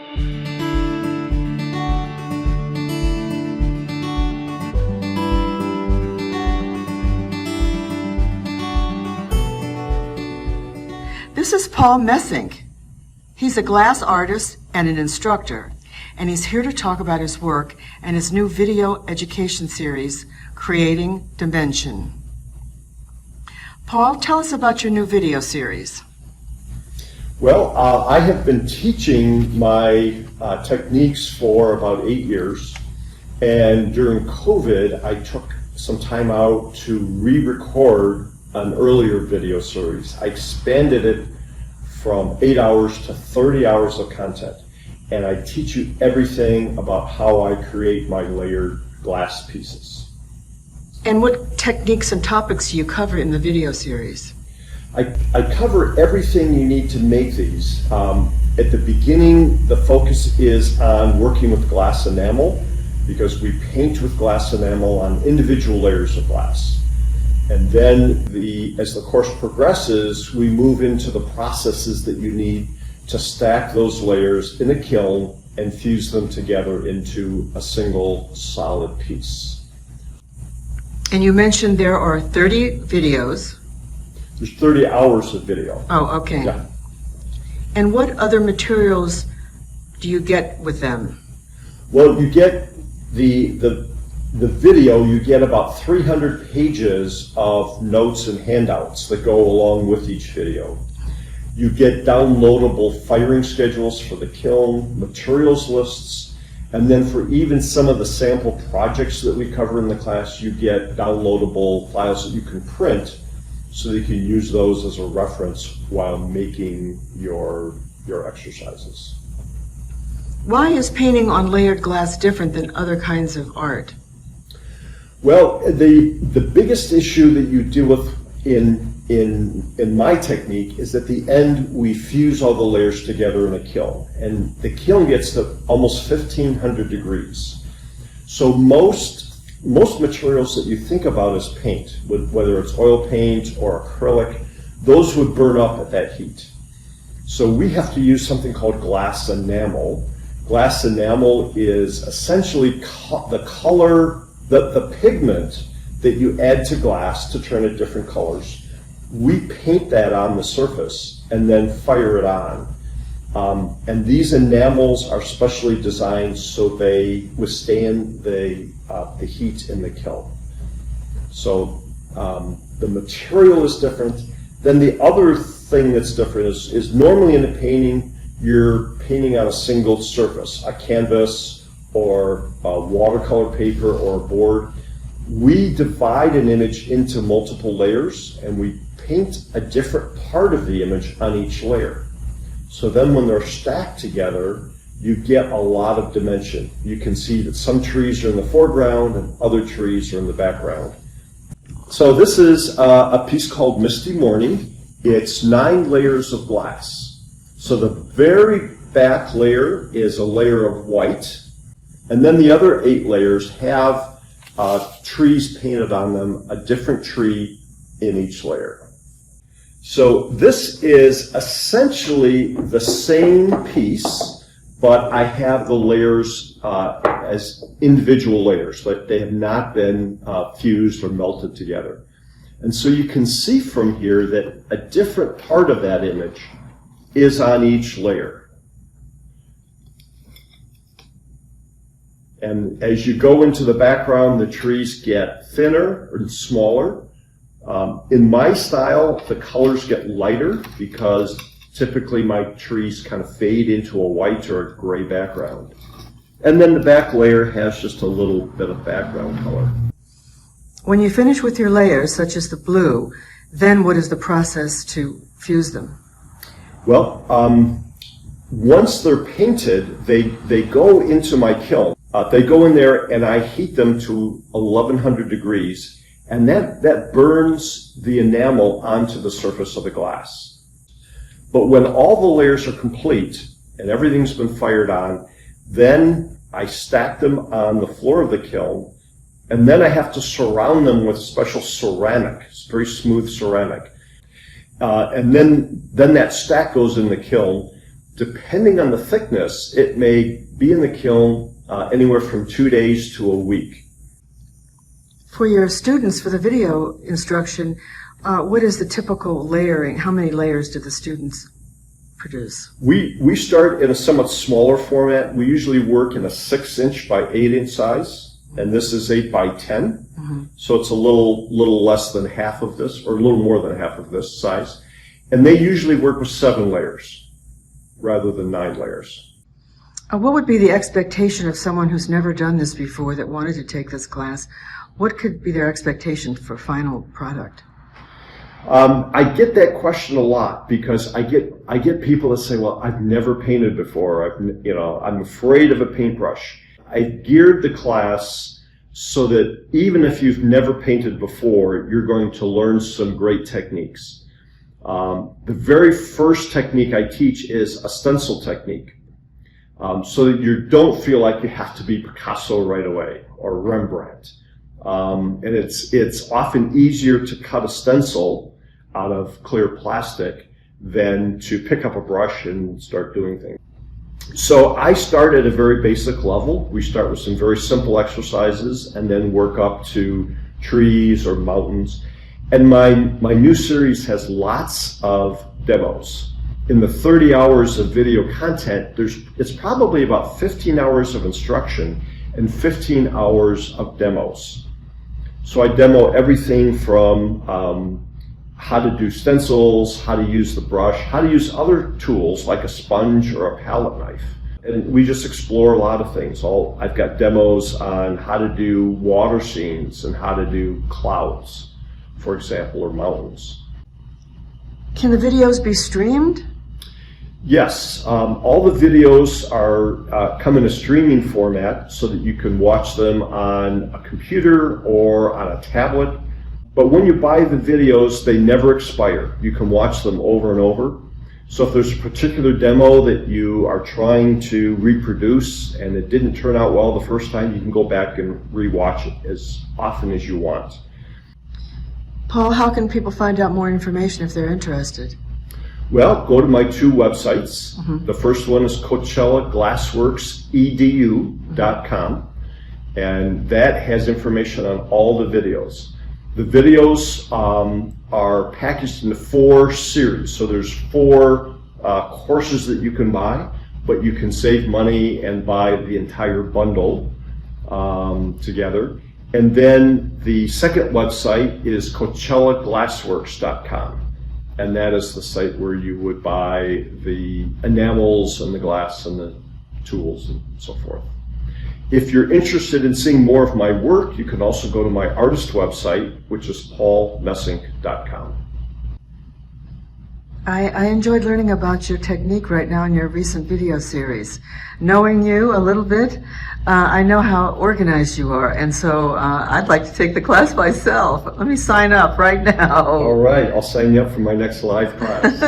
This is Paul Messink. He's a glass artist and an instructor, and he's here to talk about his work and his new video education series, Creating Dimension. Paul, tell us about your new video series. Well, I have been teaching my techniques for about 8 years, and during COVID, I took some time out to re-record an earlier video series. I expanded it from 8 hours to 30 hours of content, and I teach you everything about how I create my layered glass pieces. And what techniques and topics do you cover in the video series? I cover everything you need to make these. At the beginning, the focus is on working with glass enamel, because we paint with glass enamel on individual layers of glass. And then as the course progresses, we move into the processes that you need to stack those layers in a kiln and fuse them together into a single solid piece. And you mentioned there are 30 videos. There's 30 hours of video. Oh, okay. Yeah. And what other materials do you get with them? Well, you get the video, you get about 300 pages of notes and handouts that go along with each video. You get downloadable firing schedules for the kiln, materials lists, and then for even some of the sample projects that we cover in the class, you get downloadable files that you can print so that you can use those as a reference while making your exercises. Why is painting on layered glass different than other kinds of art? Well, the biggest issue that you deal with in my technique is at the end we fuse all the layers together in a kiln, and the kiln gets to almost 1500 degrees. So most materials that you think about as paint, whether it's oil paint or acrylic, those would burn up at that heat. So we have to use something called glass enamel. Glass enamel is essentially the color, the pigment that you add to glass to turn it different colors. We paint that on the surface and then fire it on. And these enamels are specially designed so they withstand the heat in the kiln. So the material is different. Then the other thing that's different is normally in a painting, you're painting on a single surface, a canvas or a watercolor paper or a board. We divide an image into multiple layers and we paint a different part of the image on each layer. So then when they're stacked together, you get a lot of dimension. You can see that some trees are in the foreground and other trees are in the background. So this is a piece called Misty Morning. It's 9 layers of glass. So the very back layer is a layer of white, and then the other 8 layers have trees painted on them, a different tree in each layer. So this is essentially the same piece, but I have the layers as individual layers, but they have not been fused or melted together. And so you can see from here that a different part of that image is on each layer. And as you go into the background, the trees get thinner and smaller. In my style, the colors get lighter because typically my trees kind of fade into a white or a gray background. And then the back layer has just a little bit of background color. When you finish with your layers, such as the blue, then what is the process to fuse them? Well, once they're painted, they go into my kiln. They go in there and I heat them to 1100 degrees, and that burns the enamel onto the surface of the glass. But when all the layers are complete and everything's been fired on, then I stack them on the floor of the kiln, and then I have to surround them with special ceramic, very smooth ceramic. And then that stack goes in the kiln Depending on the thickness, it may be in the kiln anywhere from 2 days to a week. For your students, for the video instruction, what is the typical layering? How many layers do the students produce? We start in a somewhat smaller format. We usually work in a 6-inch by 8-inch size, and this is 8 by 10. So it's a little less than half of this, or a little more than half of this size. And they usually work with 7 layers rather than 9 layers. What would be the expectation of someone who's never done this before that wanted to take this class? What could be their expectation for final product? I get that question a lot because I get people that say, "Well, I've never painted before. I'm afraid of a paintbrush." I geared the class so that even if you've never painted before, you're going to learn some great techniques. The very first technique I teach is a stencil technique, so that you don't feel like you have to be Picasso right away or Rembrandt. And it's often easier to cut a stencil out of clear plastic than to pick up a brush and start doing things. So I start at a very basic level. We start with some very simple exercises and then work up to trees or mountains. And my new series has lots of demos. In the 30 hours of video content, it's probably about 15 hours of instruction and 15 hours of demos. So I demo everything from how to do stencils, how to use the brush, how to use other tools like a sponge or a palette knife. And we just explore a lot of things. I've got demos on how to do water scenes and how to do clouds, for example, or mountains. Can the videos be streamed? Yes, all the videos come in a streaming format so that you can watch them on a computer or on a tablet. But when you buy the videos, they never expire. You can watch them over and over. So if there's a particular demo that you are trying to reproduce and it didn't turn out well the first time, you can go back and rewatch it as often as you want. Paul, how can people find out more information if they're interested? Well, go to my 2 websites. The first one is CoachellaGlassworksedu.com, and that has information on all the videos. The videos are packaged into 4 series, so there's 4 courses that you can buy, but you can save money and buy the entire bundle together. And then the second website is CoachellaGlassworks.com. And that is the site where you would buy the enamels and the glass and the tools and so forth. If you're interested in seeing more of my work, you can also go to my artist website, which is paulmessink.com. I enjoyed learning about your technique right now in your recent video series. Knowing you a little bit, I know how organized you are, and so I'd like to take the class myself. Let me sign up right now. All right, I'll sign you up for my next live class.